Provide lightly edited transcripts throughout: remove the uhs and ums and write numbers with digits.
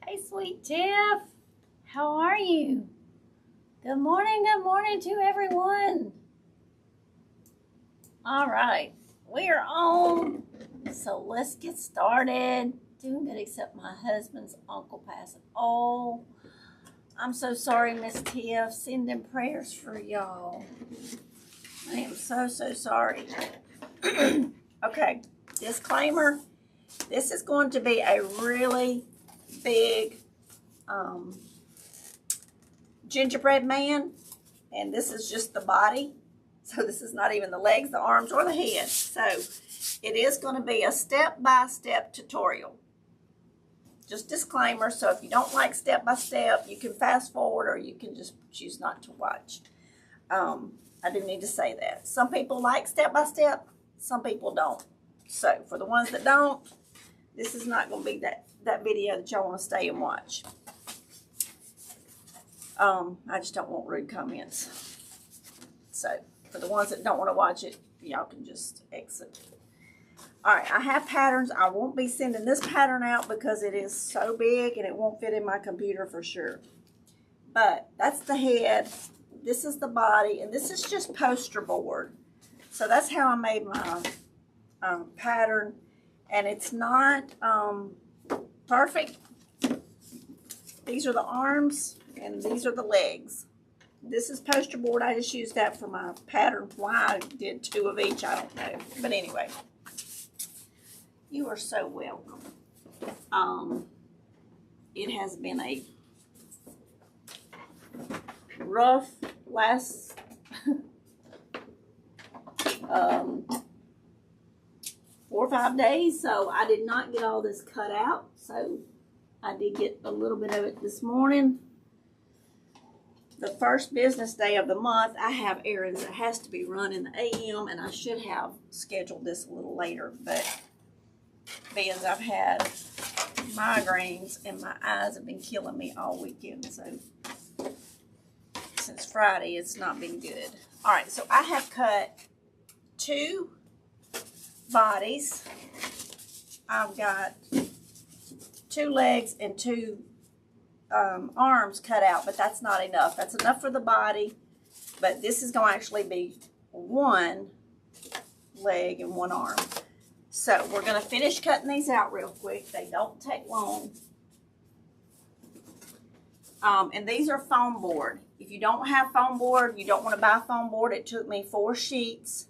Hey, sweet Tiff. How are you? Good morning to everyone. All right, we are on. So let's get started. Doing good except my husband's uncle passing. Oh, I'm so sorry, Miss Tiff. Sending prayers for y'all. I am so sorry. Okay, disclaimer. This is going to be a really big gingerbread man, and this is just the body. So this is not even the legs, the arms, or the head. So it is going to be a step-by-step tutorial. Just disclaimer, so if you don't like step-by-step, you can fast forward or you can just choose not to watch. I do need to say that. Some people like step-by-step, some people don't. So for the ones that don't, this is not going to be that video that y'all want to stay and watch. I just don't want rude comments. So for the ones that don't want to watch it, y'all can just exit. All right, I have patterns. I won't be sending this pattern out because it is so big and it won't fit in my computer for sure. But that's the head. This is the body, and this is just poster board. So that's how I made my pattern, and it's not perfect. These are the arms, and these are the legs. This is poster board. I just used that for my pattern. Why I did 2 of each, I don't know. But anyway, you are so welcome. It has been a rough last 4 or 5 days, so I did not get all this cut out. So I did get a little bit of it this morning. The first business day of the month, I have errands that has to be run in the AM, and I should have scheduled this a little later, but because I've had migraines and my eyes have been killing me all weekend, so since Friday, it's not been good. All right, so I have cut 2 bodies. I've got 2 legs and 2 arms cut out, but that's not enough. That's enough for the body, but this is going to actually be 1 leg and 1 arm. So we're going to finish cutting these out real quick. They don't take long. And these are foam board. If you don't have foam board, you don't want to buy foam board. It took me 4 sheets.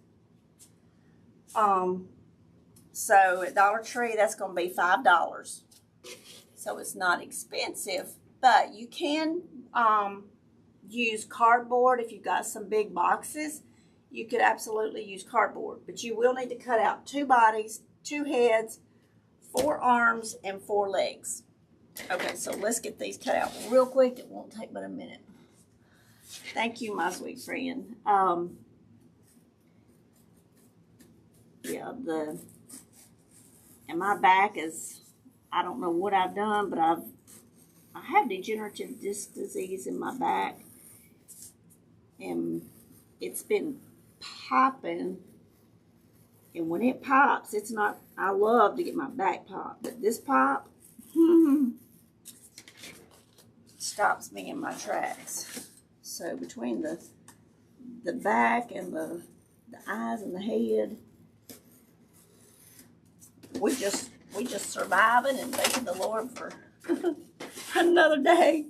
So at Dollar Tree, that's going to be $5. So it's not expensive, but you can use cardboard. If you've got some big boxes, you could absolutely use cardboard, but you will need to cut out 2 bodies, 2 heads, 4 arms, and 4 legs. Okay, so let's get these cut out real quick. It won't take but a minute. Thank you, my sweet friend. Yeah, and my back is, I don't know what I've done, but I have degenerative disc disease in my back, and it's been popping, and when it pops, it's not, I love to get my back popped, but this pop stops me in my tracks. So between the back and the eyes and the head, we just surviving and thanking the Lord for another day.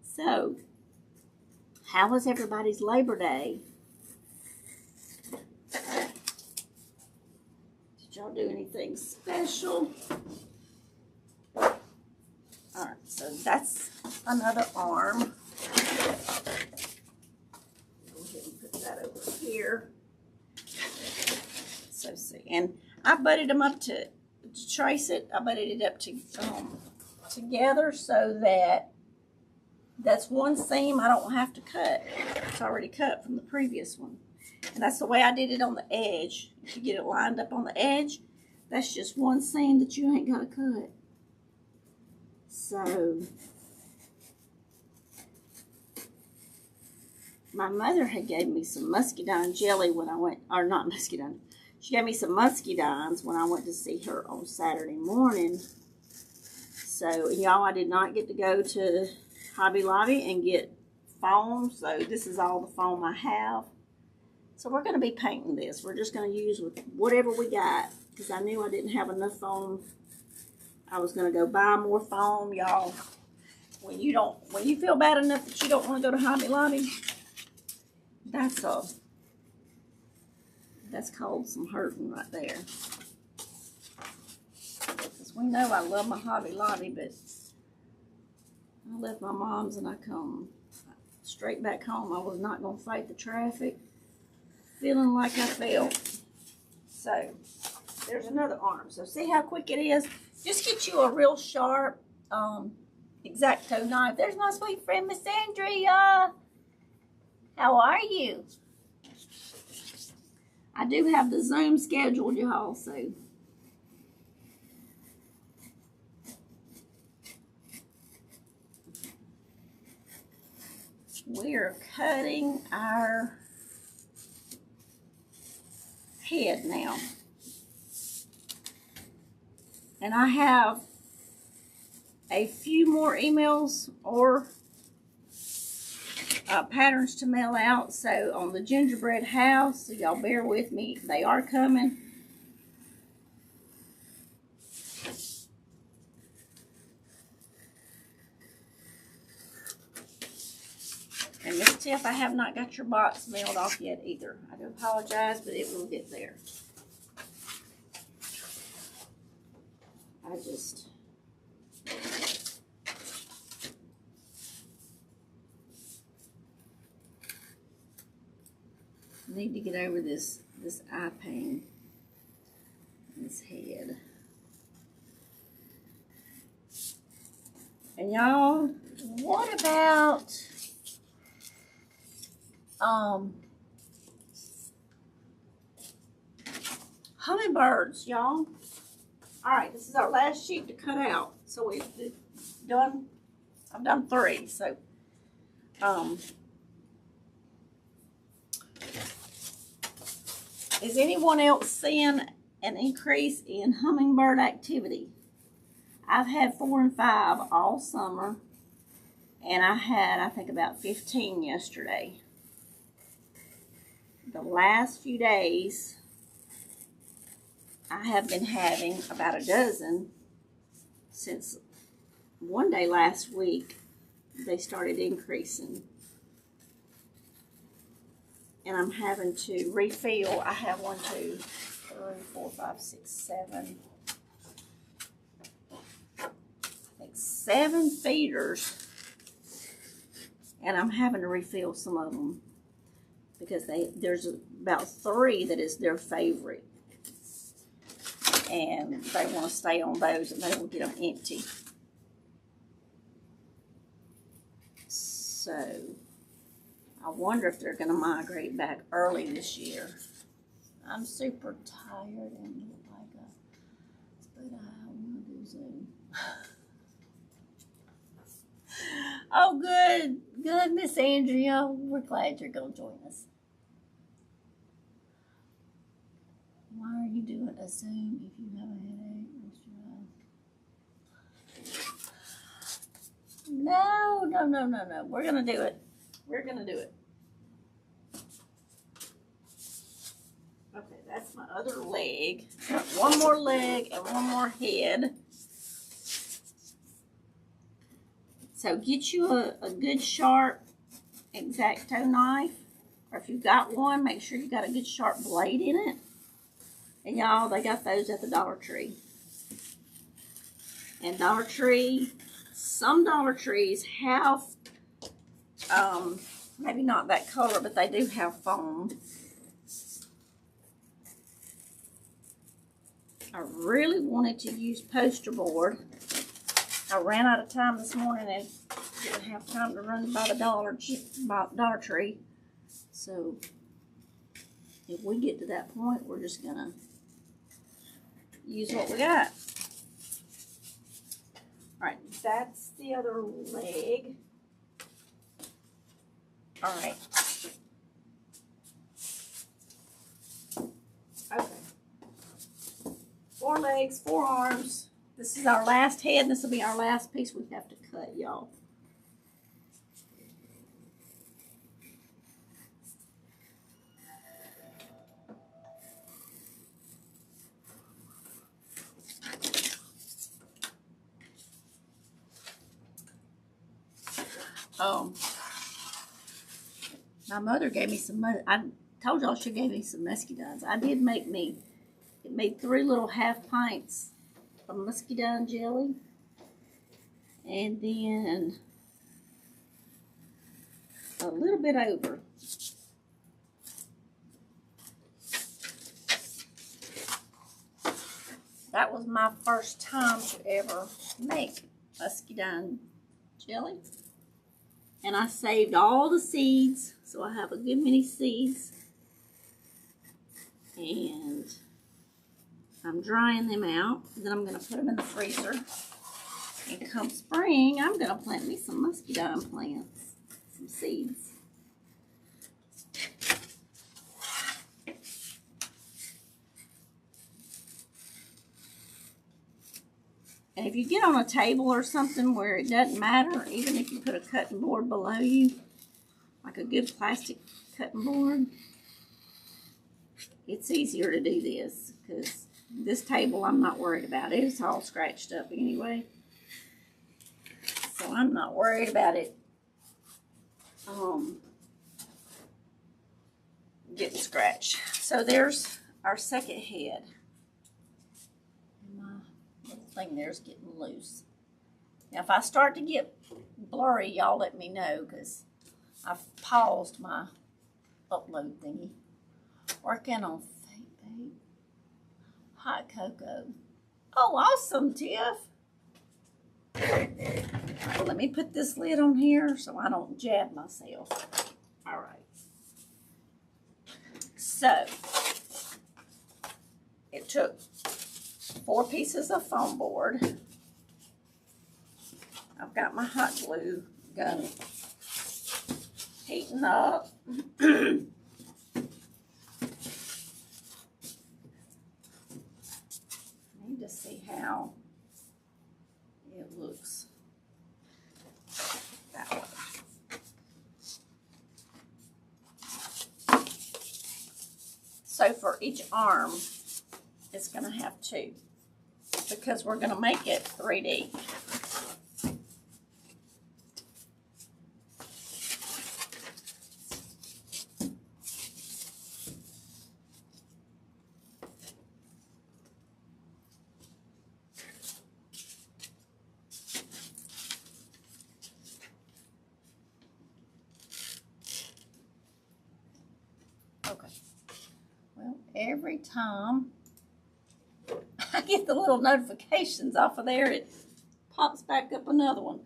So, how was everybody's Labor Day? Did y'all do anything special? All right, so that's another arm. Go ahead and put that over here. So see, and I butted them up to trace it. I butted it up to together so that that's 1 seam I don't have to cut. It's already cut from the previous one. And that's the way I did it on the edge. If you get it lined up on the edge, that's just 1 seam that you ain't got to cut. So my mother had gave me some muscadine jelly when I went, or not muscadine. She gave me some muscadines when I went to see her on Saturday morning. So, and y'all, I did not get to go to Hobby Lobby and get foam. So this is all the foam I have. So we're going to be painting this. We're just going to use with whatever we got. Because I knew I didn't have enough foam. I was going to go buy more foam, y'all. When you feel bad enough that you don't want to go to Hobby Lobby, that's called some hurting right there. Because we know I love my Hobby Lobby, but I left my mom's and I come straight back home. I was not going to fight the traffic, feeling like I felt. So, there's another arm. So, see how quick it is? Just get you a real sharp X-Acto knife. There's my sweet friend, Miss Andrea. How are you? I do have the Zoom scheduled, y'all, so. We're cutting our head now. And I have a few more emails or patterns to mail out. So on the gingerbread house, so y'all bear with me, they are coming. And Miss Tiff, I have not got your box mailed off yet either. I do apologize, but it will get there. I just need to get over this eye pain in this head. And y'all, what about hummingbirds, y'all? All right, this is our last sheet to cut out. So we've done, I've done 3. So, is anyone else seeing an increase in hummingbird activity? I've had 4 and 5 all summer, and I had, I think, about 15 yesterday. The last few days, I have been having about a dozen since one day last week. They started increasing. And I'm having to refill. I have 1, 2, 3, 4, 5, 6, 7. I think 7 feeders. And I'm having to refill some of them. Because there's about 3 that is their favorite. And they want to stay on those and they will get them empty. So, I wonder if they're going to migrate back early this year. I'm super tired and look like but I want to do Zoom. Oh, good. Good, Miss Andrea. We're glad you're going to join us. Why are you doing a Zoom if you have a headache? No. We're going to do it. We're going to do it. Okay, that's my other leg. Got 1 more leg and 1 more head. So get you a good sharp X-Acto knife. Or if you've got one, make sure you got a good sharp blade in it. And y'all, they got those at the Dollar Tree. And Dollar Tree, some Dollar Trees have, maybe not that color, but they do have foam. I really wanted to use poster board. I ran out of time this morning and didn't have time to run by the Dollar Tree. So, if we get to that point, we're just going to use what we got. Alright, that's the other leg. Alright. Okay. 4 legs, 4 arms. This is our last head, and this will be our last piece we have to cut, y'all. My mother gave me some, I told y'all she gave me some muscadines. I did make me, it made 3 little half pints of muscadine jelly. And then a little bit over. That was my first time to ever make muscadine jelly. And I saved all the seeds, so I have a good many seeds. And I'm drying them out. Then I'm going to put them in the freezer. And come spring, I'm going to plant me some muscadine plants, some seeds. And if you get on a table or something where it doesn't matter, even if you put a cutting board below you, like a good plastic cutting board, it's easier to do this because this table I'm not worried about. It's all scratched up anyway. So I'm not worried about it getting scratched. So there's our second head. Thing there's getting loose. Now if I start to get blurry, y'all let me know because I've paused my upload thingy. Working on fake bait. Hot cocoa. Oh, awesome, Tiff. Well, let me put this lid on here so I don't jab myself. All right. So it took 4 pieces of foam board. I've got my hot glue gun heating up. I need to see how it looks that way. So for each arm, it's going to have 2 because we're going to make it 3D. Okay. Well, every time I get the little notifications off of there, it pops back up another one.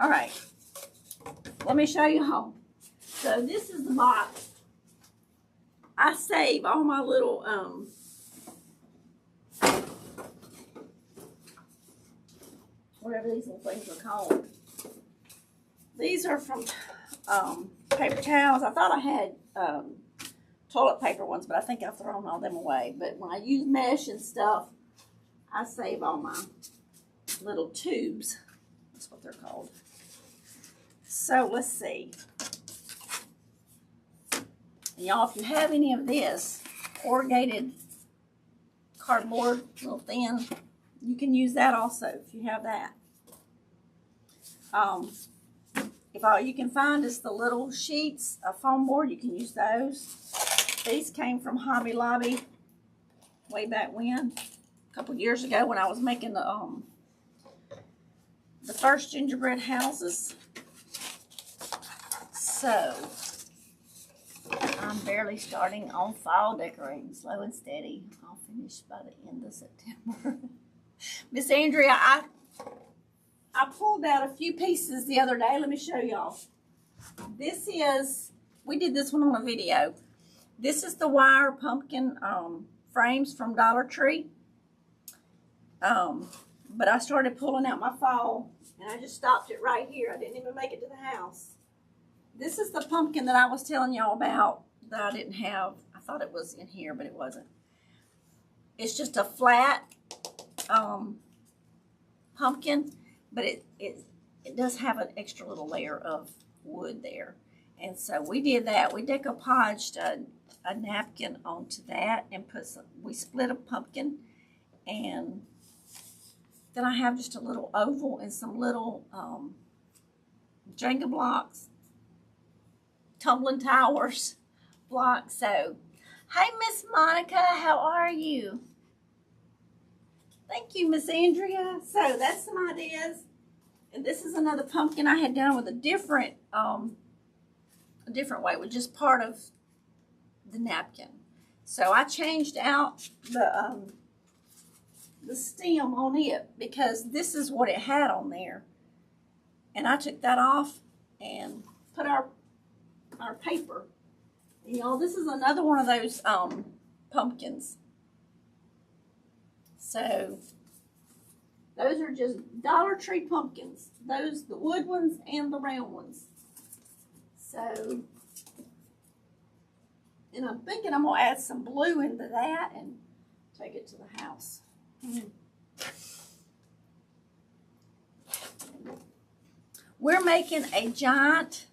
All right, let me show you home. So this is the box. I save all my little whatever these little things are called. These are from paper towels. I thought I had toilet paper ones, but I think I've thrown all them away. But when I use mesh and stuff, I save all my little tubes. That's what they're called. So let's see. Y'all, if you have any of this corrugated cardboard, real thin, you can use that also if you have that. If all you can find is the little sheets of foam board, you can use those. These came from Hobby Lobby way back when. A couple years ago when I was making the first gingerbread houses. So I'm barely starting on fall decorating, slow and steady. I'll finish by the end of September. Miss Andrea, I pulled out a few pieces the other day. Let me show y'all. This is, we did this one on a video. This is the wire pumpkin frames from Dollar Tree. But I started pulling out my fall, and I just stopped it right here. I didn't even make it to the house. This is the pumpkin that I was telling y'all about that I didn't have. I thought it was in here, but it wasn't. It's just a flat pumpkin, but it does have an extra little layer of wood there. And so we did that. We decoupaged a napkin onto that and we split a pumpkin, and then I have just a little oval and some little Jenga blocks, tumbling towers blocks. So, hey, Miss Monica, how are you? Thank you, Miss Andrea. So that's some ideas. And this is another pumpkin I had done with a different way, with just part of the napkin. So I changed out the stem on it because this is what it had on there. And I took that off and put our paper. And y'all, this is another one of those pumpkins. So those are just Dollar Tree pumpkins. Those, the wood ones and the round ones. So, and I'm thinking I'm going to add some blue into that and take it to the house. We're making a giant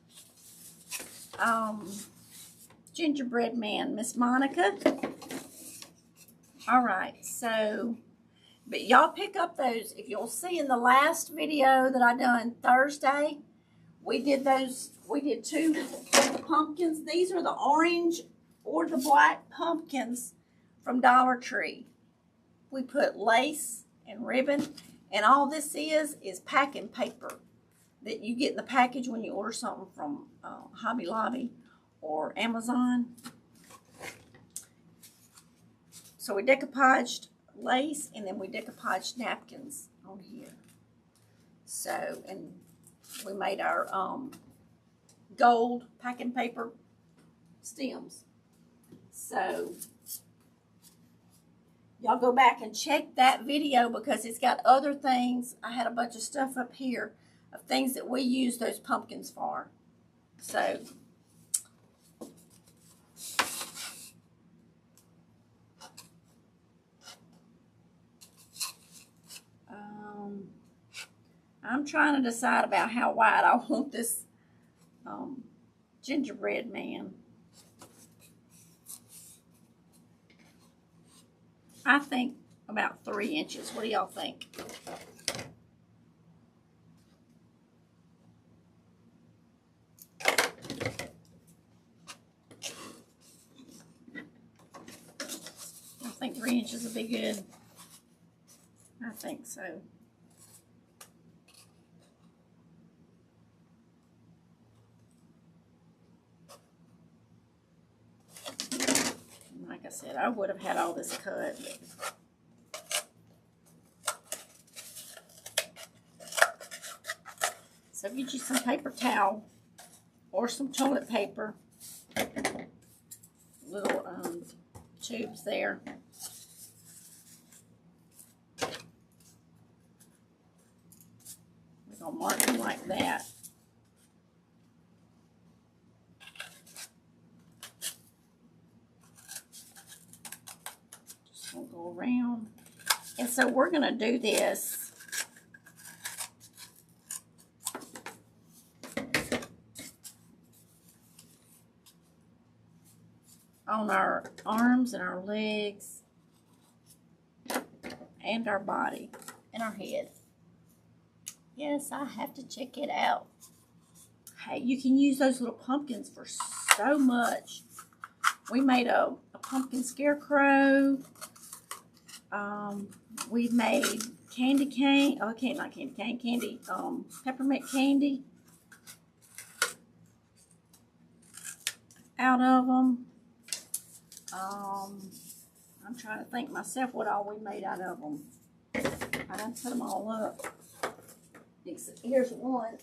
gingerbread man, Miss Monica. All right, so, but y'all pick up those. If you'll see in the last video that I done Thursday, we did those. We did 2 pumpkins. These are the orange or the black pumpkins from Dollar Tree. We put lace and ribbon, and all this is packing paper that you get in the package when you order something from Hobby Lobby or Amazon. So we decoupaged lace, and then we decoupaged napkins on here. So, and we made our gold packing paper stems. So y'all go back and check that video because it's got other things. I had a bunch of stuff up here of things that we use those pumpkins for. So I'm trying to decide about how wide I want this gingerbread man. I think about 3 inches. What do y'all think? I think 3 inches would be good. I think so. Like I said, I would have had all this cut. So get you some paper towel or some toilet paper. Little tubes there. We're going to mark them like that. Just going to go around. And so we're going to do this on our arms and our legs and our body and our head. Yes, I have to check it out. Hey, you can use those little pumpkins for so much. We made a pumpkin scarecrow. We made candy cane. Oh, not candy cane. Candy, peppermint candy out of them. I'm trying to think myself what all we made out of them. I done put them all up. Here's one.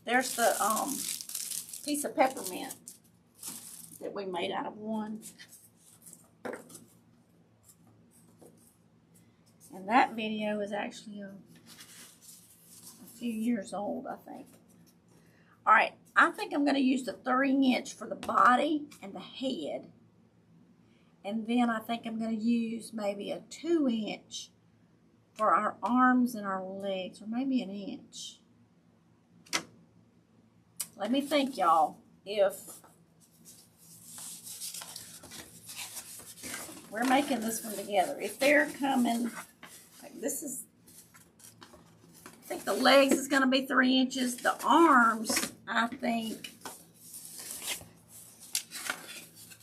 There's the piece of peppermint that we made out of one. And that video is actually a few years old, I think. All right, I think I'm going to use the 3 inch for the body and the head. And then I think I'm going to use maybe a 2-inch for our arms and our legs, or maybe an inch. Let me think, y'all. If we're making this one together, if they're coming, like this is, I think the legs is going to be 3 inches. The arms, I think,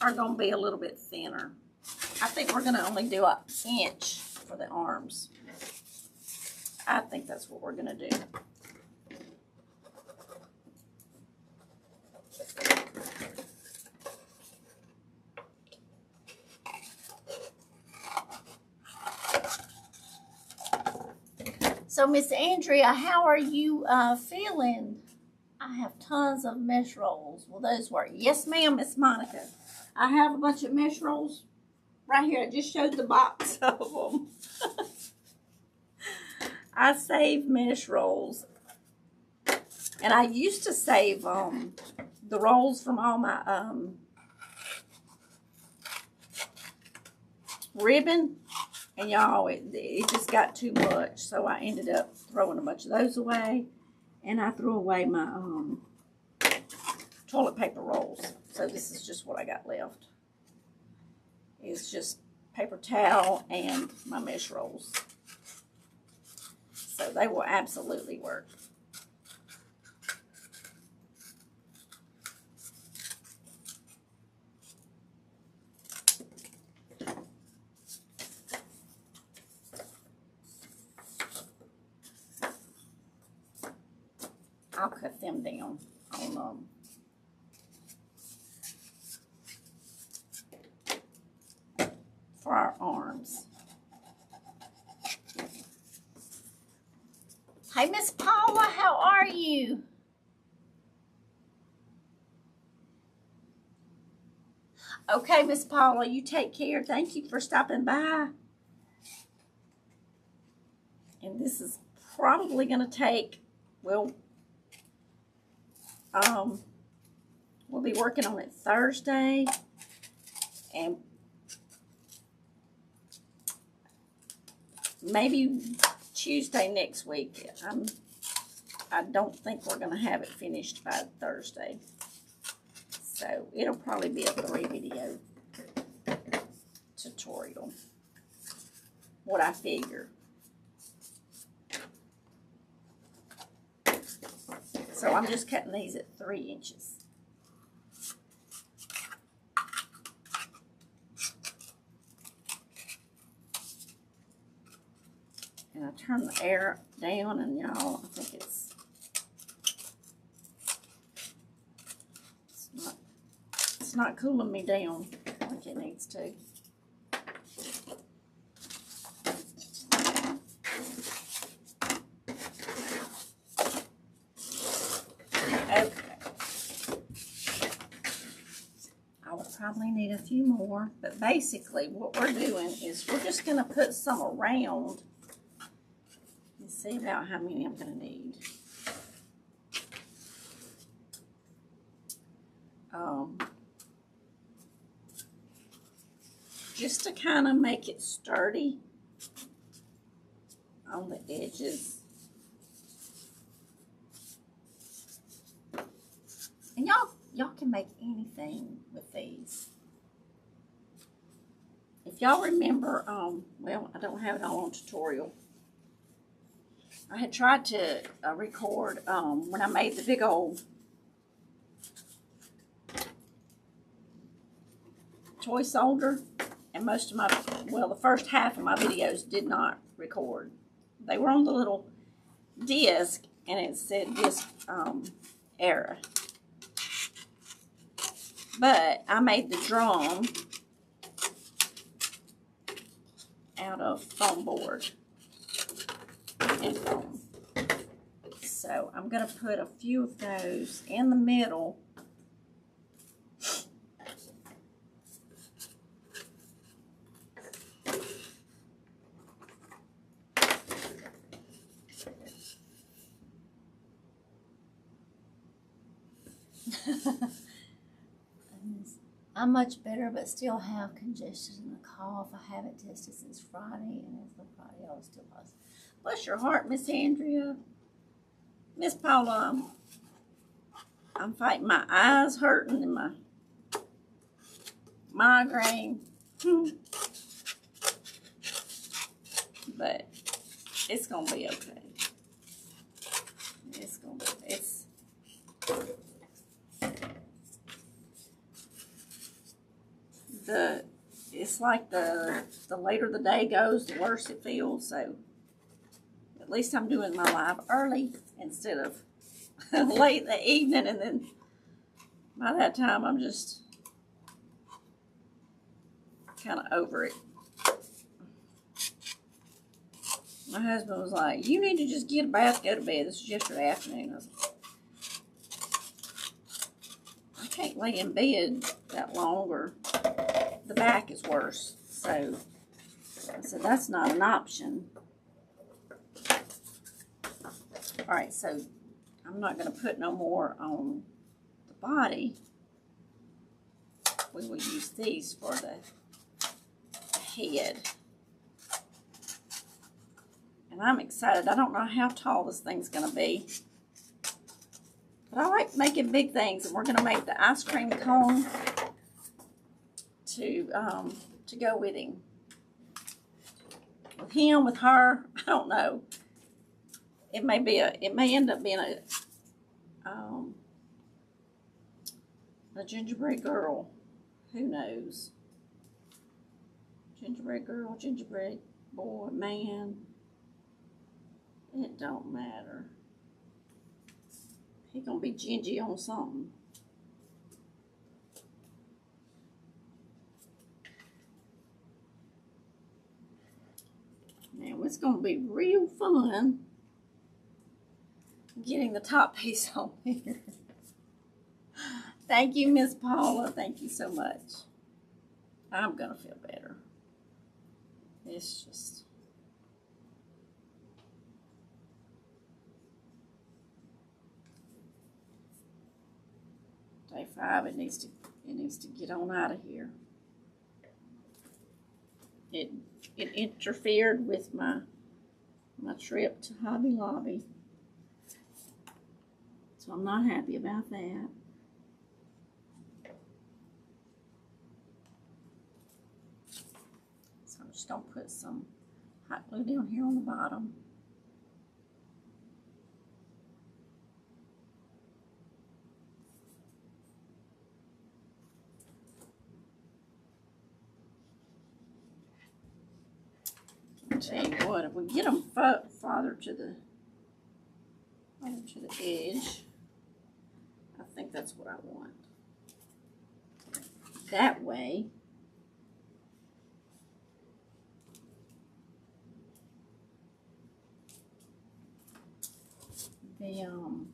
are going to be a little bit thinner. I think we're going to only do an inch for the arms. I think that's what we're going to do. So, Miss Andrea, how are you feeling? I have tons of mesh rolls. Will those work? Yes, ma'am, Miss Monica. I have a bunch of mesh rolls right here. I just showed the box of them. I save mesh rolls. And I used to save the rolls from all my ribbon. And y'all, it just got too much, so I ended up throwing a bunch of those away. And I threw away my toilet paper rolls. So this is just what I got left. It's just paper towel and my mesh rolls. So they will absolutely work. I'll cut them down on for our arms. Hey, Miss Paula, how are you? Okay, Miss Paula, you take care. Thank you for stopping by. And this is probably going to take, well, we'll be working on it Thursday, and maybe Tuesday next week. I don't think we're going to have it finished by Thursday. So it'll probably be a 3-video tutorial, what I figure. So I'm just cutting these at 3 inches. And I turn the air down, and y'all, I think it's not cooling me down like it needs to. Okay. I will probably need a few more, but basically what we're doing is we're just going to put some around and see about how many I'm going to need. Just to kind of make it sturdy on the edges. And y'all can make anything with these. If y'all remember, well, I don't have it all on tutorial. I had tried to record when I made the big old toy soldier, and most of my, well, the first half of my videos did not record. They were on the little disc, and it said disc error. But I made the drum out of Foamboard and foam. So I'm going to put a few of those in the middle. I'm much better, but still have congestion and a cough. I haven't tested since Friday, and it's no Friday. I was still positive. Bless your heart, Miss Andrea. Miss Paula, I'm fighting my eyes hurting and my migraine. But it's gonna be okay. It's gonna be, it's like the later the day goes, the worse it feels. So at least I'm doing my live early instead of late in the evening, and then by that time I'm just kind of over it. My husband was like, "You need to just get a bath, go to bed." This was yesterday afternoon. I was like, I can't lay in bed that long, or the back is worse. So I said, that's not an option. All right, so I'm not going to put no more on the body. We will use these for the head. And I'm excited. I don't know how tall this thing's going to be. But I like making big things, and we're going to make the ice cream cone to go with him. With him, with her, I don't know. It may end up being a gingerbread girl. Who knows? Gingerbread girl, gingerbread boy, man. It don't matter. He gonna be gingy on something. Now it's gonna be real fun getting the top piece on here. Thank you, Miss Paula. Thank you so much. I'm gonna feel better. It's just day 5. It needs to get on out of here. It interfered with my trip to Hobby Lobby, so I'm not happy about that. So I'm just gonna put some hot glue down here on the bottom. I'll tell you what, if we get them farther to the edge, I think that's what I want. That way, the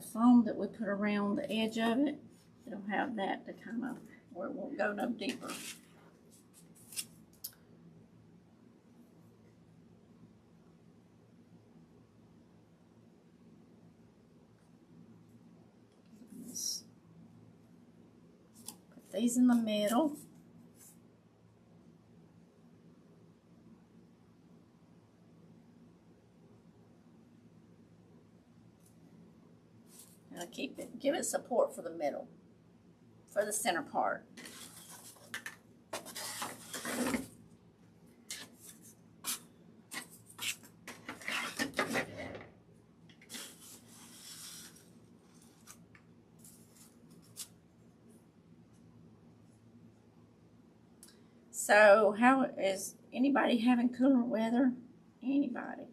foam that we put around the edge of it, it'll have that to kind of where it won't go no deeper. Put these in the middle. And give it support for the middle, for the center part. So, how is anybody having cooler weather? Anybody?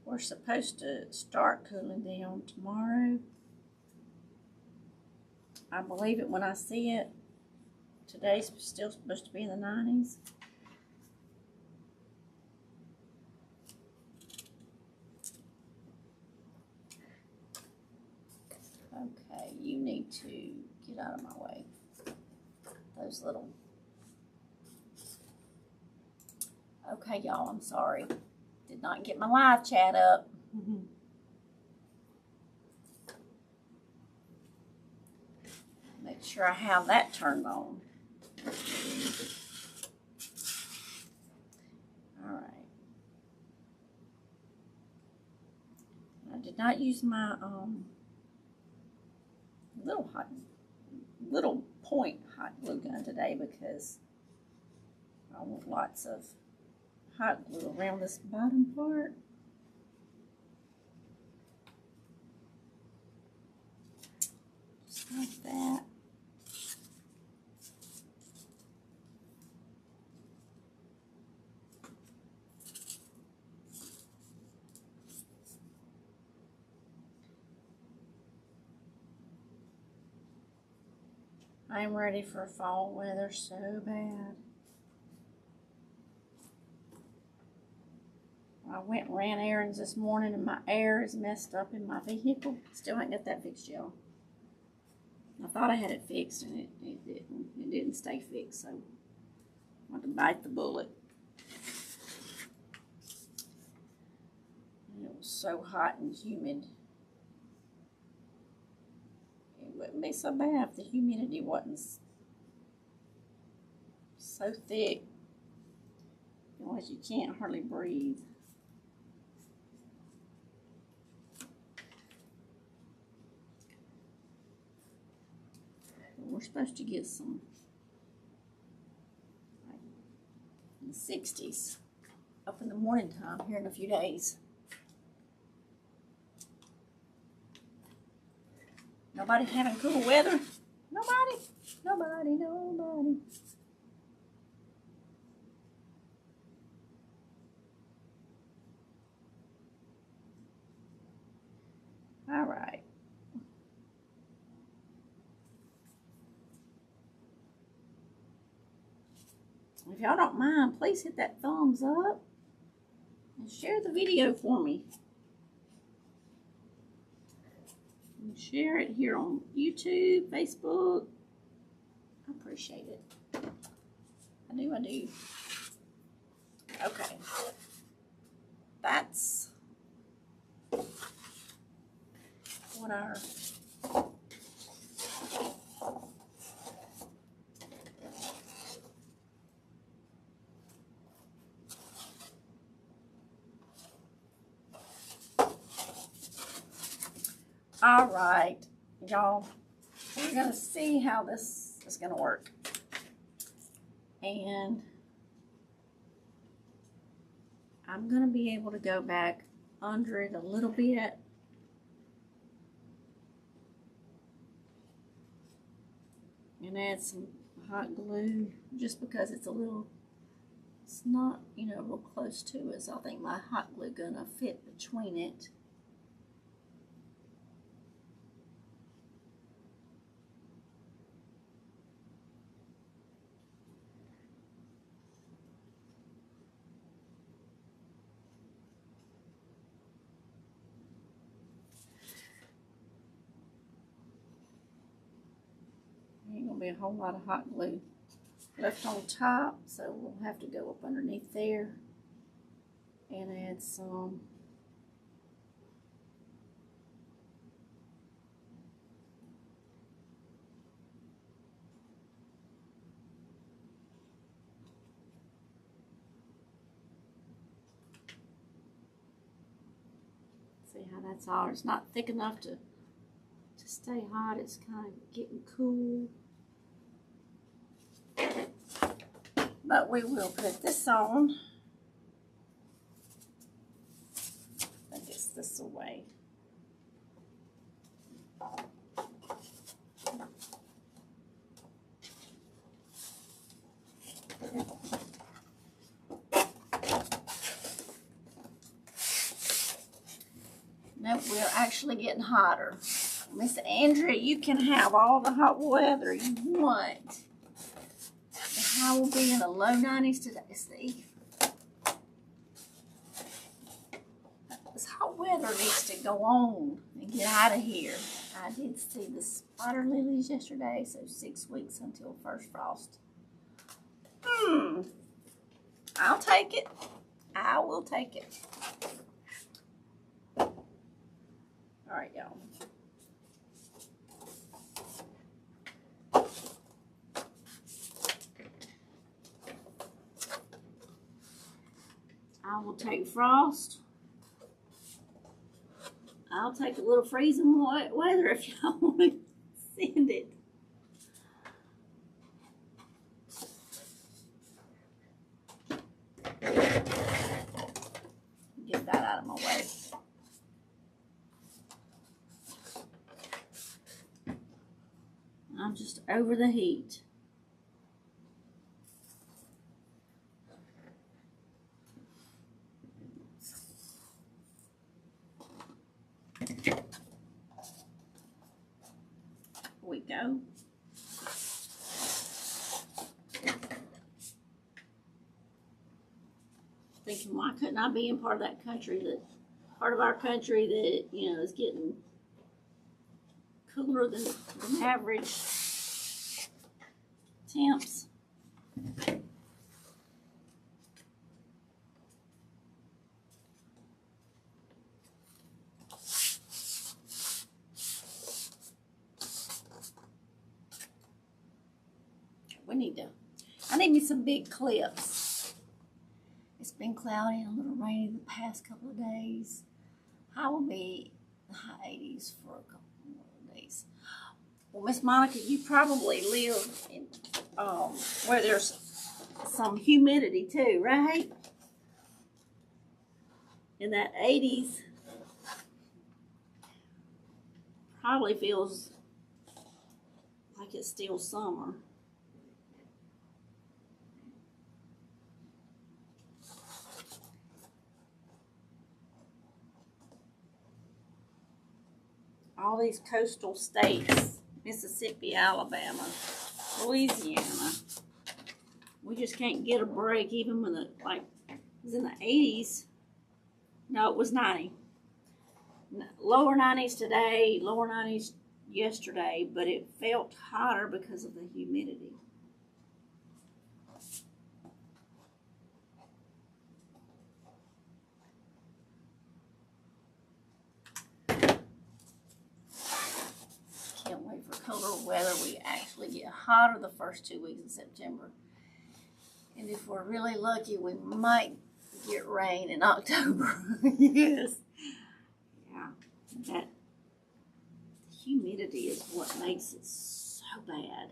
We're supposed to start cooling down tomorrow. I believe it when I see it. Today's still supposed to be in the 90s. Okay, you need to get out of my way. Those little... Okay, y'all, I'm sorry. Did not get my live chat up. sure I have that turned on. All right. I did not use my little point hot glue gun today because I want lots of hot glue around this bottom part. Just like that. I'm ready for fall weather so bad. I went and ran errands this morning and my air is messed up in my vehicle. Still ain't got that fixed, y'all. I thought I had it fixed and it didn't. It didn't stay fixed, so I had to bite the bullet. And it was so hot and humid. It wouldn't be so bad if the humidity wasn't so thick. Otherwise you can't hardly breathe. We're supposed to get some like in the 60s up in the morning time here in a few days. Nobody having cool weather? Nobody. All right. If y'all don't mind, please hit that thumbs up and share the video for me. And share it here on YouTube, Facebook. I appreciate it. I do. Okay. That's what our all right, y'all. We're gonna see how this is gonna work. And I'm gonna be able to go back under it a little bit. And add some hot glue just because it's not, real close to it. So I think my hot glue gonna fit between it. Ain't gonna be a whole lot of hot glue left on top, so we'll have to go up underneath there and add some. See how that's all. It's not thick enough to stay hot. It's kind of getting cool. But we will put this on. I guess this away. Nope, we're actually getting hotter. Miss Andrea, you can have all the hot weather you want. The high will be in the low 90s today, see? This hot weather needs to go on and get out of here. I did see the spider lilies yesterday, so 6 weeks until first frost. I'll take it. I will take it. All right, y'all. I will take frost. I'll take a little freezing weather if y'all want to send it. Get that out of my way. I'm just over the heat. We go. Thinking, why couldn't I be in part of that country part of our country that, you know, is getting cooler than average temps. I need me some big clips. It's been cloudy and a little rainy the past couple of days. I will be in the high 80s for a couple more days. Well, Miss Monica, you probably live in where there's some humidity too, right? In that 80s probably feels like it's still summer. All these coastal states, Mississippi, Alabama, Louisiana, we just can't get a break even when it was in the 80s. No, it was 90. Lower 90s today, lower 90s yesterday, but it felt hotter because of the humidity. Can't wait for colder weather. We actually get hotter the first 2 weeks of September. And if we're really lucky, we might get rain in October. Yes. Yeah. That humidity is what makes it so bad.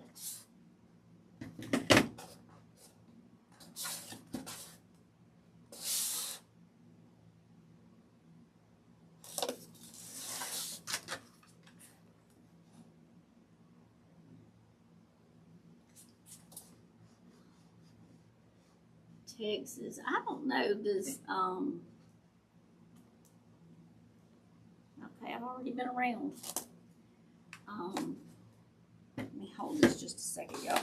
Texas. I don't know, does, okay, I've already been around. Let me hold this just a second, y'all.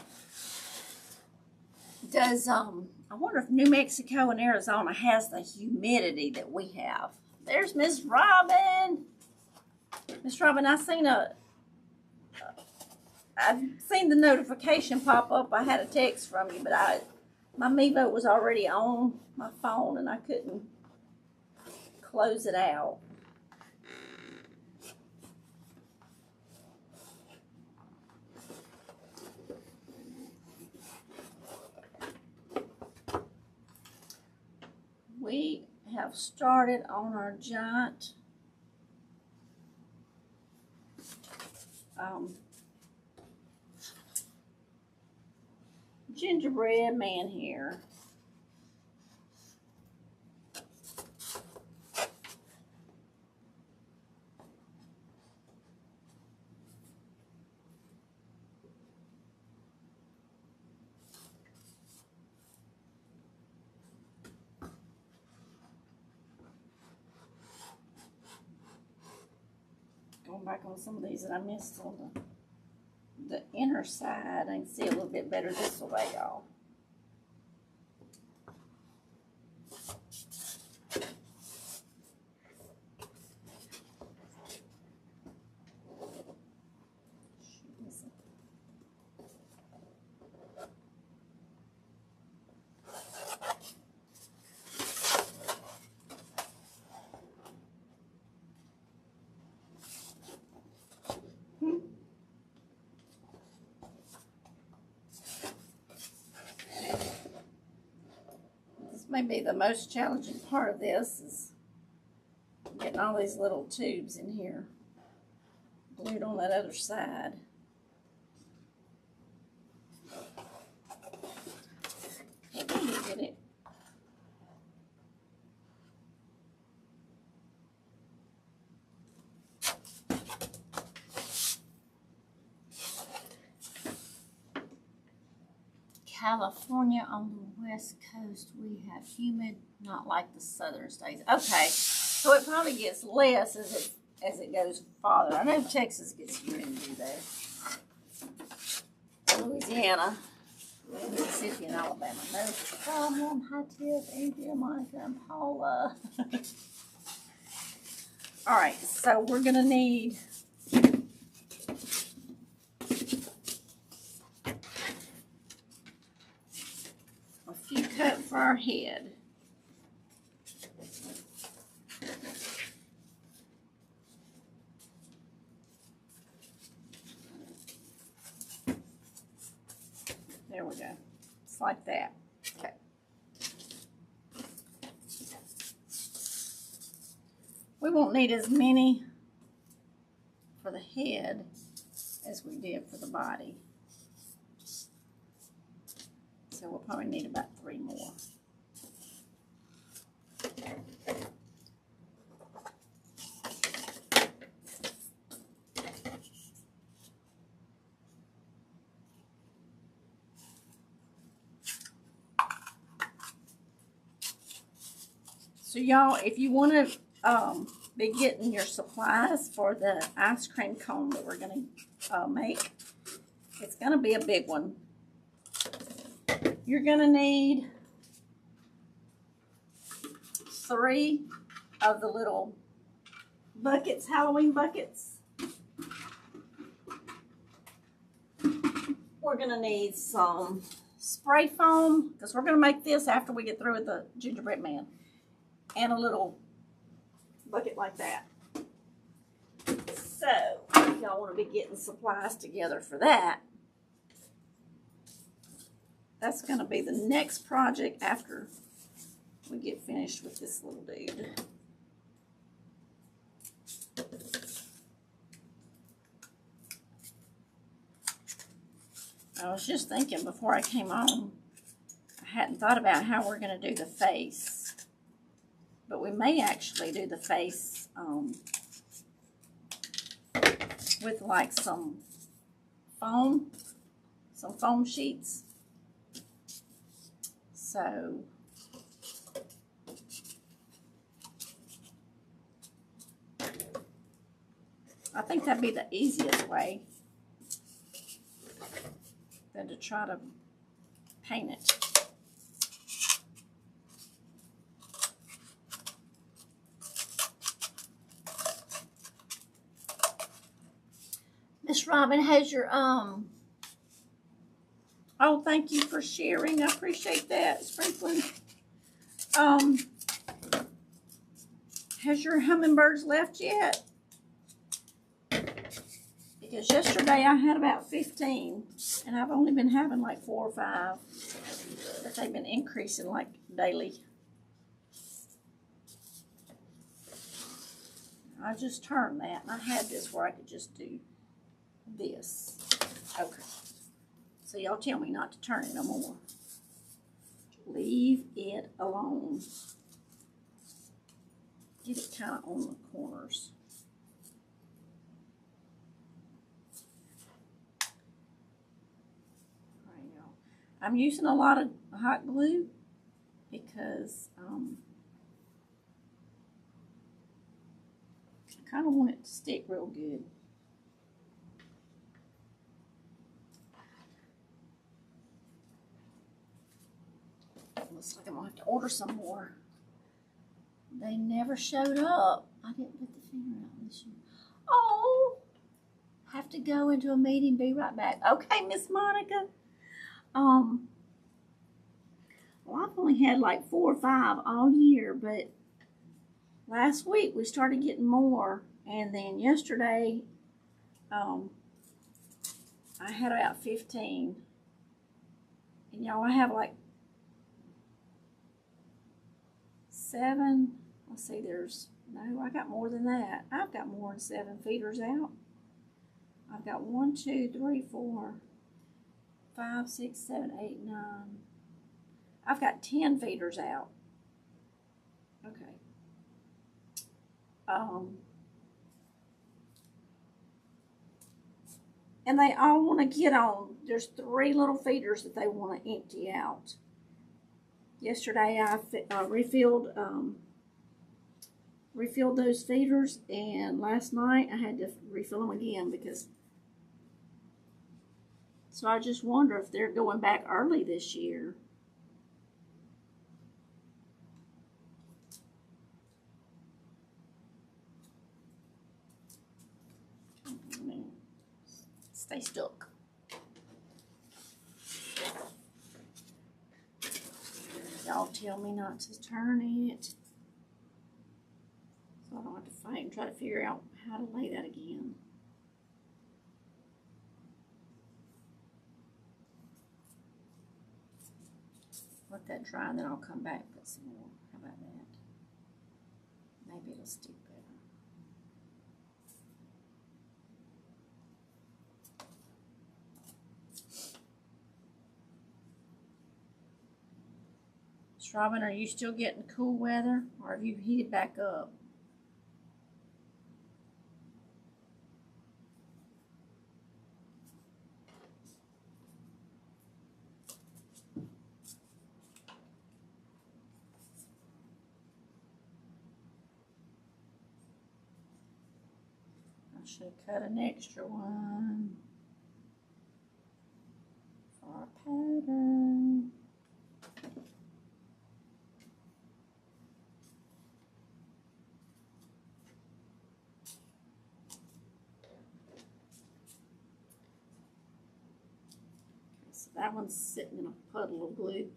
Does, I wonder if New Mexico and Arizona has the humidity that we have. There's Miss Robin. Miss Robin, I've seen the notification pop up. I had a text from you, but my Mevo was already on my phone and I couldn't close it out. We have started on our giant gingerbread man here. Going back on some of these that I missed on the inner side. I can see a little bit better this way, y'all. Maybe the most challenging part of this is getting all these little tubes in here glued on that other side. But we can get it. California on the west coast, we have humid, not like the southern states. Okay, so it probably gets less as it goes farther. I know Texas gets humid and do that. Louisiana, Mississippi, and Alabama. No problem. Hi, Tiff, Andrea, Monica, and Paula. All right, so we're gonna need a few cut for our head. There we go. It's like that. Okay. We won't need as many for the head as we did for the body. So we'll probably need about 3 more. So y'all, if you want to be getting your supplies for the ice cream cone that we're going to make, it's going to be a big one. You're going to need 3 of the little buckets, Halloween buckets. We're going to need some spray foam, because we're going to make this after we get through with the gingerbread man. And a little bucket like that. So, if y'all want to be getting supplies together for that, that's going to be the next project after we get finished with this little dude. I was just thinking before I came on, I hadn't thought about how we're going to do the face. But we may actually do the face with like some foam sheets. So I think that'd be the easiest way than to try to paint it. Miss Robin has your oh, thank you for sharing. I appreciate that, sprinkling. Has your hummingbirds left yet? Because yesterday I had about 15 and I've only been having like 4 or 5, but they've been increasing like daily. I just turned that and I had this where I could just do this. Okay. So y'all tell me not to turn it no more. Leave it alone. Get it kind of on the corners. All right, y'all. I'm using a lot of hot glue because I kind of want it to stick real good. Looks like I'm going to have to order some more. They never showed up. I didn't put the finger out on this one. Oh, have to go into a meeting, be right back. Okay, Miss Monica. Well, I've only had like 4 or 5 all year, but last week we started getting more, and then yesterday I had about 15. And y'all, I have like 7. Let's see, no, I got more than that. I've got more than 7 feeders out. I've got 1, 2, 3, 4, 5, 6, 7, 8, 9. I've got 10 feeders out. Okay. And they all want to get on. There's 3 little feeders that they want to empty out. Yesterday I refilled those feeders, and last night I had to refill them again because. So I just wonder if they're going back early this year. Stay stuck. Y'all tell me not to turn it, so I don't have to fight and try to figure out how to lay that again. Let that dry, and then I'll come back and put some more. How about that? Maybe it'll stick better. Robin, are you still getting cool weather, or have you heated back up? I should have cut an extra one for our pattern. That one's sitting in a puddle of glue.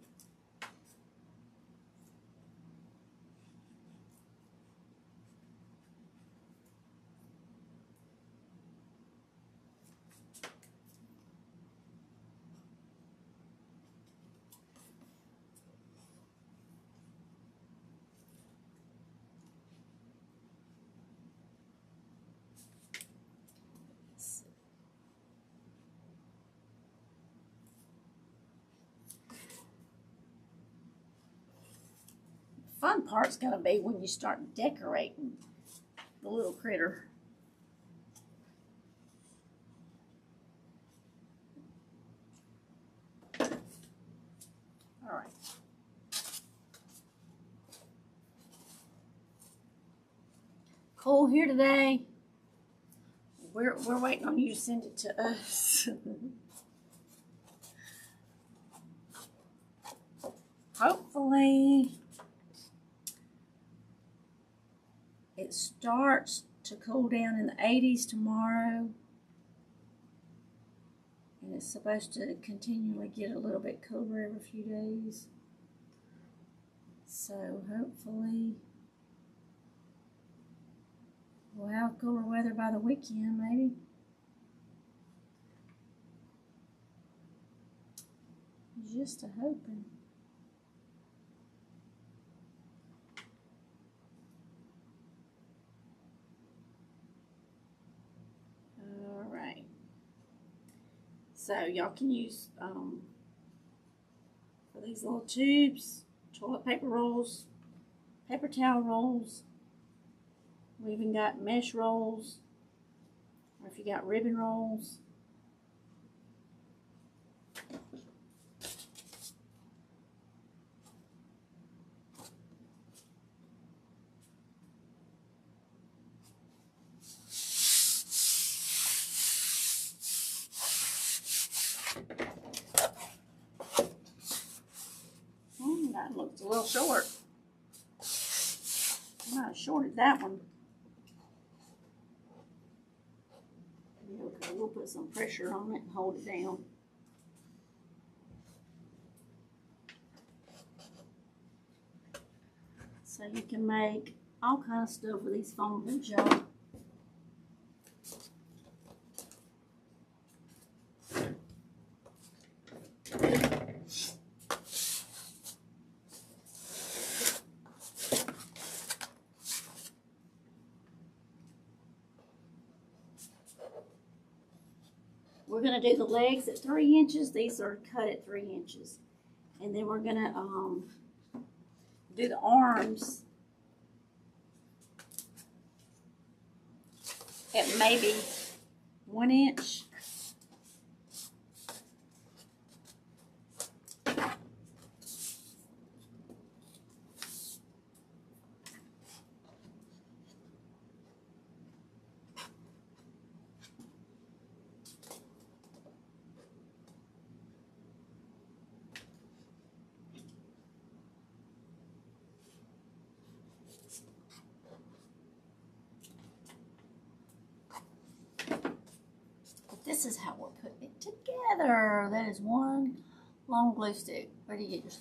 Fun part's gonna be when you start decorating the little critter. All right. Cool here today. We're waiting on you to send it to us. Hopefully it starts to cool down in the 80s tomorrow, and it's supposed to continually get a little bit cooler every few days. So hopefully we'll have cooler weather by the weekend, maybe. Just a hoping. So y'all can use, for these little tubes, toilet paper rolls, paper towel rolls. We even got mesh rolls, or if you got ribbon rolls. That looks a little short. I might have shorted that one. Okay, we'll put some pressure on it and hold it down. So you can make all kinds of stuff with these foam boards, y'all. we're gonna do the legs at 3 inches. These are cut at 3 inches. And then we're gonna do the arms at maybe 1 inch. This is how we're putting it together. That is one long glue stick. Where do you get yours?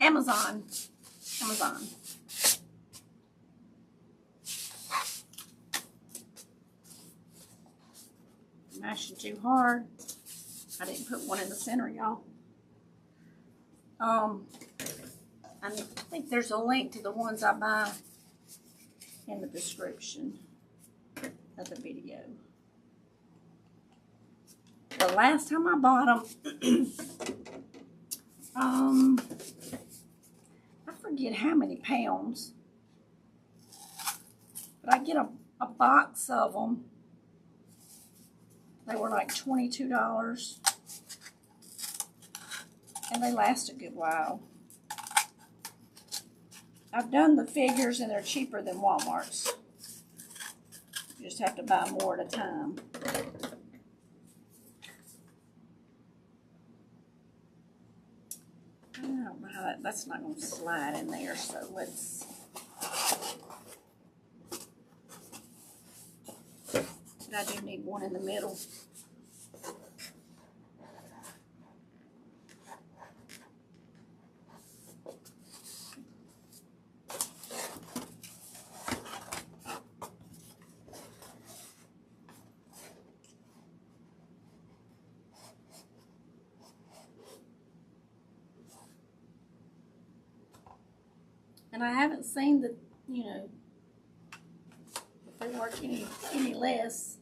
Amazon. Mashing too hard. I didn't put one in the center, y'all. I think there's a link to the ones I buy in the description of the video. The last time I bought them, I forget how many pounds, but I get a box of them. They were like $22, and they last a good while. I've done the figures, and they're cheaper than Walmart's. You just have to buy more at a time. I don't know how that's not going to slide in there, so let's... But I do need one in the middle. And I haven't seen the, you know, if they work any less.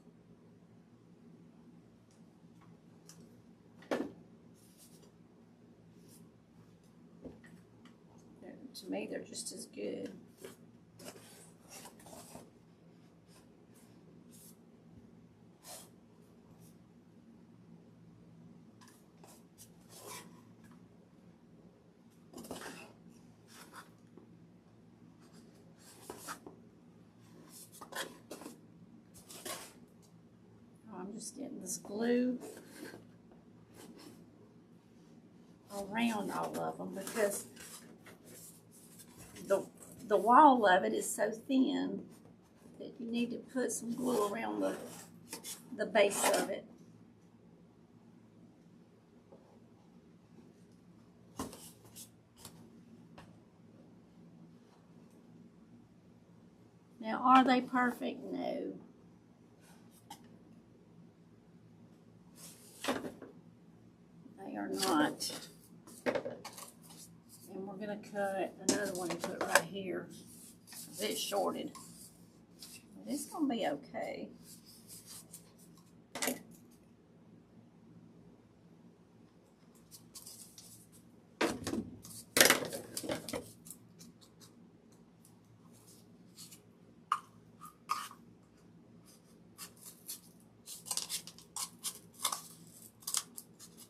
To me, they're just as good. I'm just getting this glue around all of them because the wall of it is so thin that you need to put some glue around the base of it. Now, are they perfect? No. They are not. And we're going to cut another one and put right here. It's shorted. But it's going to be okay.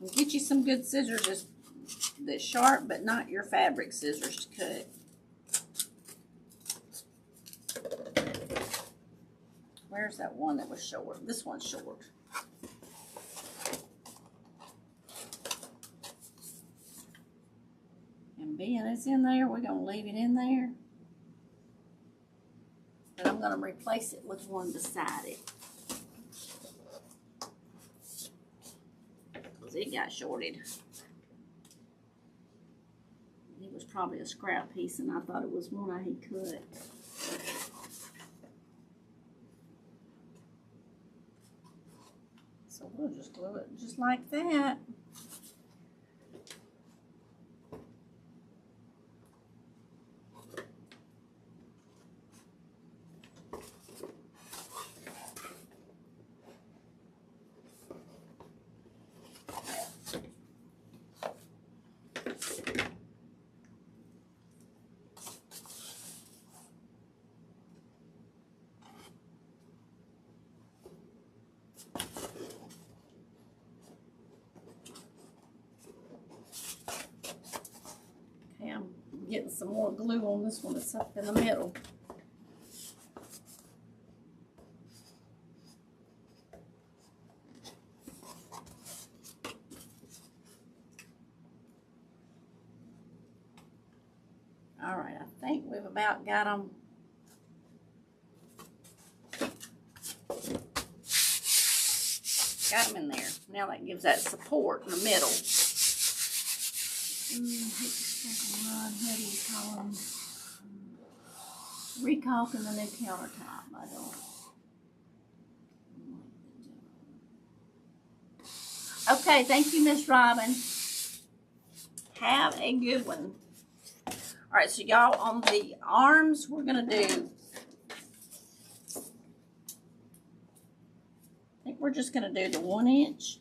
And get you some good scissors that's sharp, but not your fabric scissors to cut. Where's that one that was short? This one's short. And being it's in there, we're going to leave it in there. But I'm going to replace it with one beside it. Because it got shorted. It was probably a scrap piece, and I thought it was one I had cut. So we'll just glue it just like that. getting some more glue on this one that's up in the middle. All right, I think we've about got them. Got them in there. Now that gives that support in the middle. What do you call them? Recaulking the new countertop. I don't. Okay, thank you, Miss Robin. Have a good one. All right, so y'all, on the arms, we're gonna do. I think we're just gonna do the 1 inch.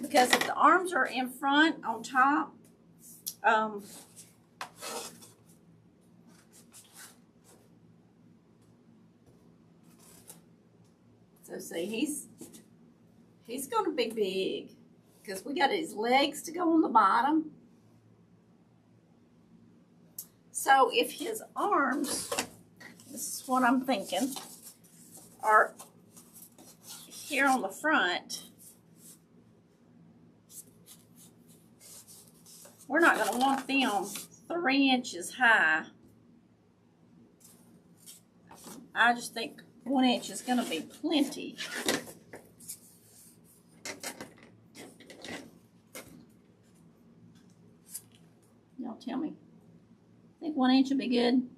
Because if the arms are in front on top, so see, he's going to be big because we got his legs to go on the bottom. So if his arms, this is what I'm thinking, are here on the front, we're not going to want them 3 inches high. I just think 1 inch is going to be plenty. Y'all tell me. Think 1 inch would be good?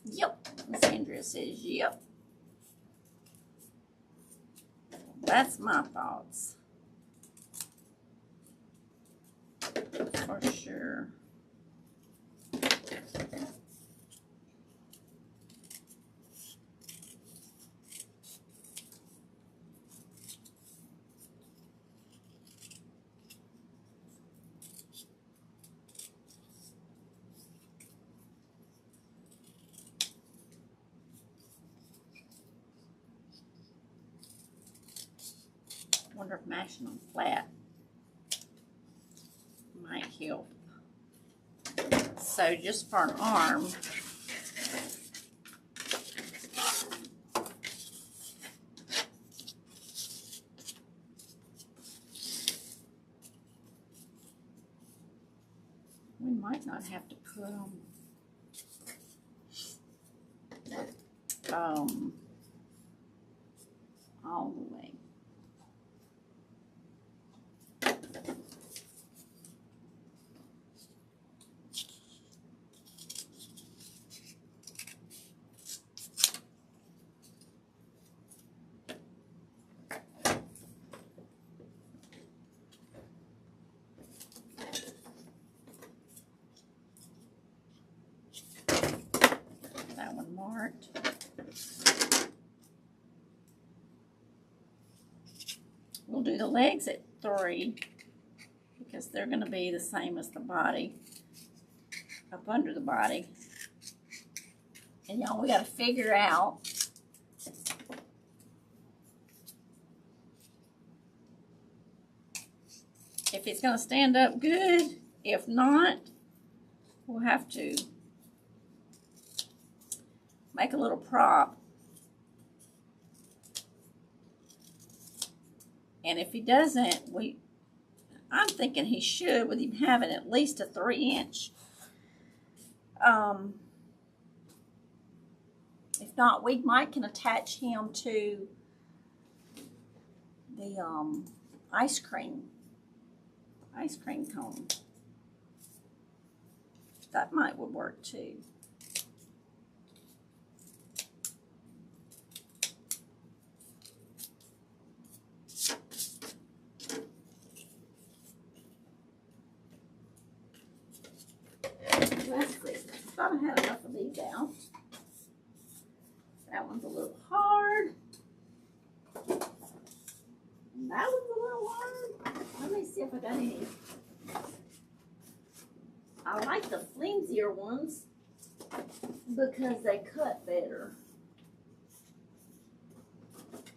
Yep. Miss Andrea says yep. That's my thoughts. For sure. Wonder if mashing them flat might help. So just for an arm, we might not have to put them all the way. That one marked. We'll do the legs at 3 because they're going to be the same as the body up under the body. And y'all, we got to figure out if it's going to stand up good. If not, we'll have to make a little prop. And if he doesn't, I'm thinking he should, with him having at least a 3 inch. If not, we can attach him to the ice cream cone. That would work too. if I got any. I like the flimsier ones because they cut better.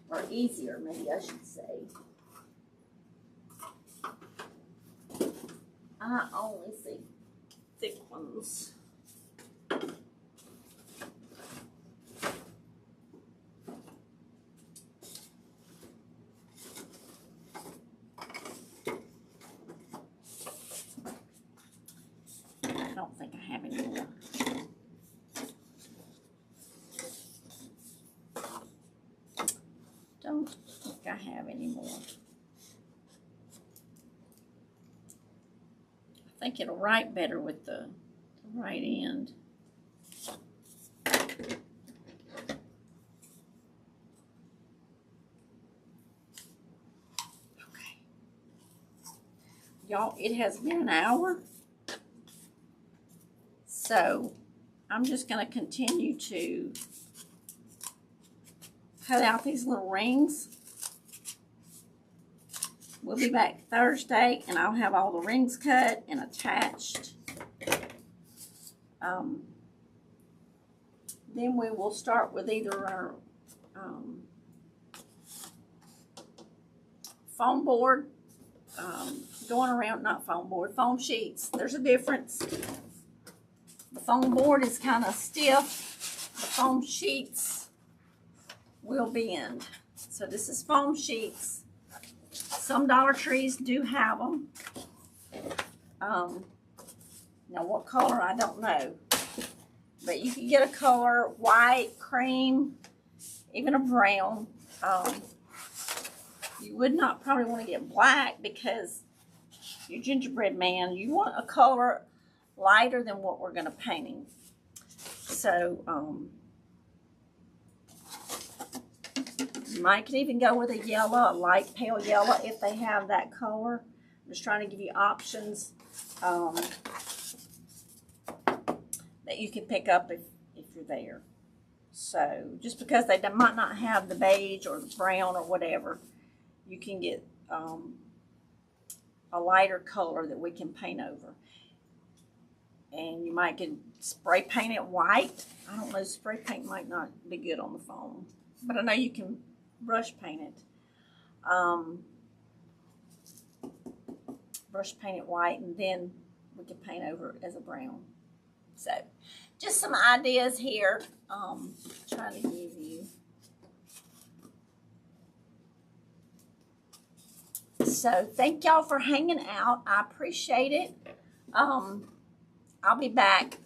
Or easier, maybe I should say. I only see thick ones. I don't think I have any more. Don't think I have any more. I think it'll write better with the right end. Okay. Y'all, it has been an hour. So I'm just going to continue to cut out these little rings. We'll be back Thursday, and I'll have all the rings cut and attached. Then we will start with either our foam board, going around, not foam board, foam sheets. There's a difference. The foam board is kind of stiff. The foam sheets will bend. So this is foam sheets. Some Dollar Trees do have them. Now what color, I don't know. But you can get a color, white, cream, even a brown. You would not probably want to get black because your gingerbread man, you want a color lighter than what we're going to paint. So, you might could even go with a yellow, a light pale yellow if they have that color. I'm just trying to give you options that you can pick up if you're there. So just because they might not have the beige or the brown or whatever, you can get a lighter color that we can paint over. And you might get spray paint it white. I don't know, spray paint might not be good on the foam, but I know you can brush paint it. Brush paint it white, and then we can paint over it as a brown. So, just some ideas here. Trying to give you. So, thank y'all for hanging out. I appreciate it. I'll be back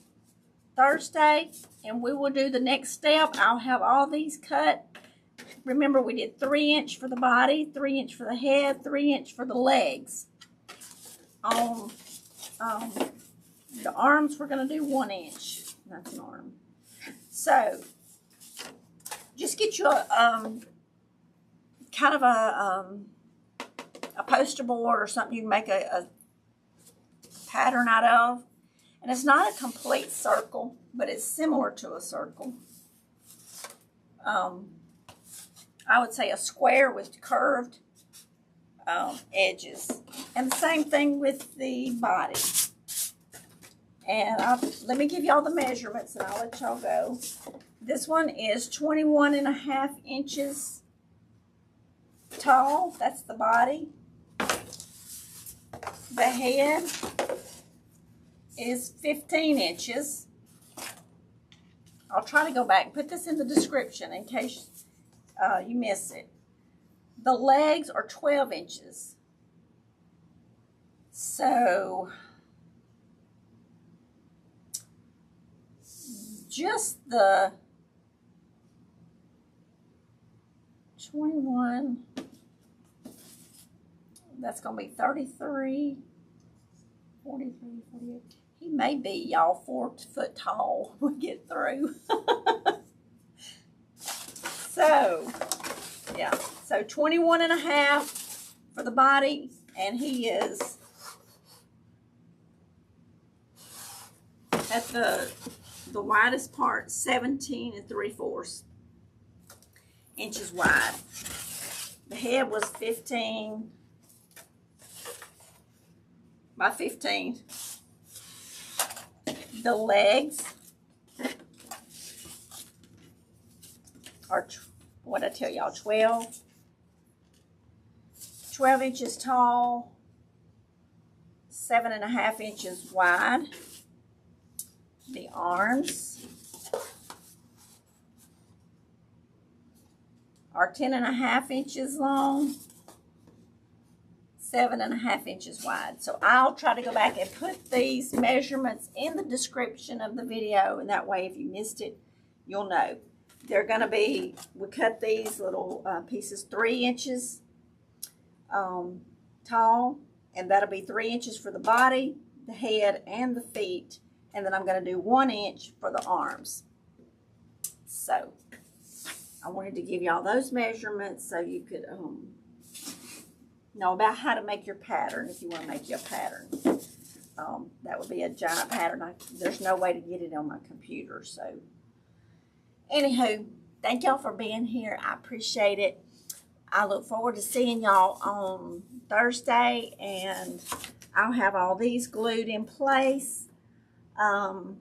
Thursday, and we will do the next step. I'll have all these cut. Remember, we did 3" for the body, 3" for the head, 3" for the legs. On the arms, we're going to do 1". That's an arm. So, just get you a kind of a poster board or something you can make a pattern out of. And it's not a complete circle, but it's similar to a circle. I would say a square with curved edges. And the same thing with the body. And let me give y'all the measurements and I'll let y'all go. This one is 21.5 inches tall. That's the body. The head is 15 inches. I'll try to go back and put this in the description in case you miss it. The legs are 12 inches. So, just the 21, that's going to be 33, 43, 48. He may be, y'all, 4 foot tall when we get through. So, yeah. So 21.5 for the body, and he is at the widest part, 17 3/4 inches wide. The head was 15. by 15. The legs are, what I tell y'all, 12 inches tall, 7.5 inches wide. The arms are 10.5 inches long, 7.5 inches wide. So I'll try to go back and put these measurements in the description of the video, and that way if you missed it, you'll know. They're going to be, we cut these little pieces 3 inches tall, and that'll be 3 inches for the body, the head, and the feet. And then I'm going to do 1 inch for the arms. So I wanted to give y'all those measurements so you could know about how to make your pattern if you want to make your pattern. That would be a giant pattern. There's no way to get it on my computer. So anywho, thank y'all for being here. I appreciate it. I look forward to seeing y'all on Thursday, and I'll have all these glued in place. And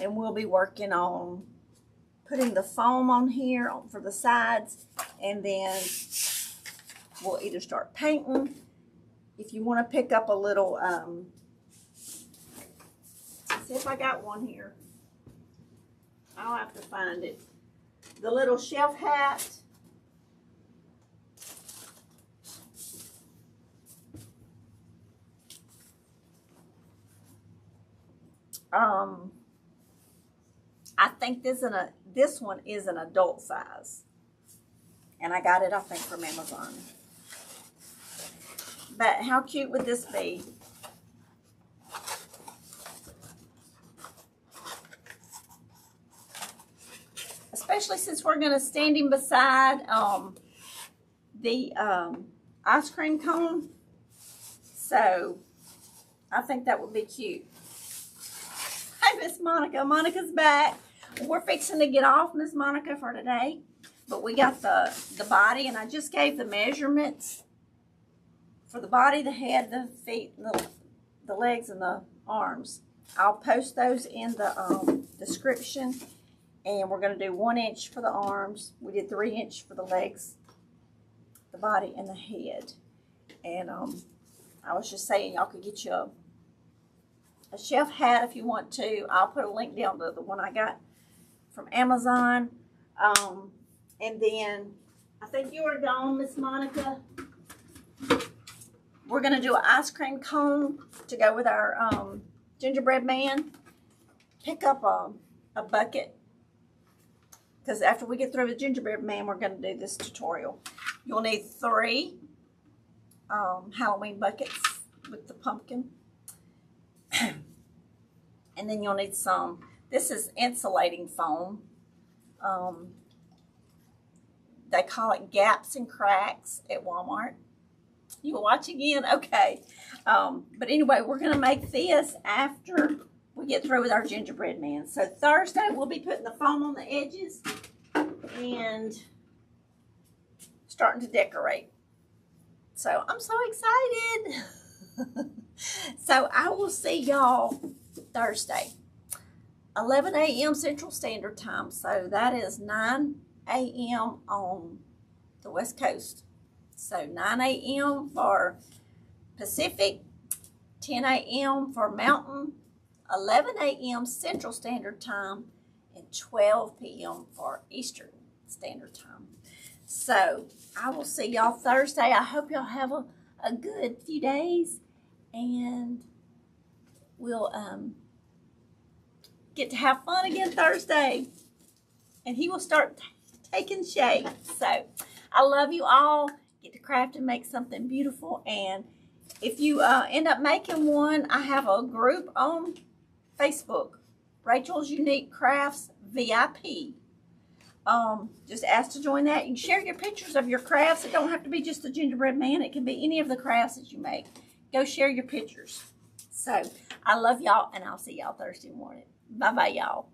we'll be working on putting the foam on here for the sides, and then we'll either start painting. If you want to pick up a little, see if I got one here. I'll have to find it. The little shelf hat. I think this one is an adult size, and I got it, I think, from Amazon. But how cute would this be? Especially since we're going to stand him beside the ice cream cone. So I think that would be cute. Hi, Miss Monica. Monica's back. We're fixing to get off, Miss Monica, for today. But we got the body, and I just gave the measurements for the body, the head, the feet, the legs, and the arms. I'll post those in the description. And we're going to do 1 inch for the arms. We did 3 inch for the legs, the body, and the head. And I was just saying, y'all could get you a shelf hat if you want to. I'll put a link down to the one I got from Amazon. And then I think you were gone, Miss Monica. We're going to do an ice cream cone to go with our gingerbread man. Pick up a bucket, because after we get through with gingerbread man, we're going to do this tutorial. You'll need 3 Halloween buckets with the pumpkin. And then you'll need some, this is insulating foam. They call it gaps and cracks at Walmart. You watch again? Okay. But anyway, we're going to make this after we get through with our gingerbread man. So Thursday, we'll be putting the foam on the edges and starting to decorate. So I'm so excited. So I will see y'all Thursday, 11 a.m. Central Standard Time. So that is 9 a.m. on the West Coast. So 9 a.m. for Pacific, 10 a.m. for Mountain, 11 a.m. Central Standard Time, and 12 p.m. for Eastern Standard Time. So I will see y'all Thursday. I hope y'all have a good few days, and we'll get to have fun again Thursday, and he will start taking shape. So I love you all. Get to craft and make something beautiful. And if you end up making one, I have a group on Facebook, Rachelsuniquecrafts VIP. Just ask to join that. You can share your pictures of your crafts. It don't have to be just the gingerbread man. It can be any of the crafts that you make. Go share your pictures. So I love y'all, and I'll see y'all Thursday morning. Bye-bye, y'all.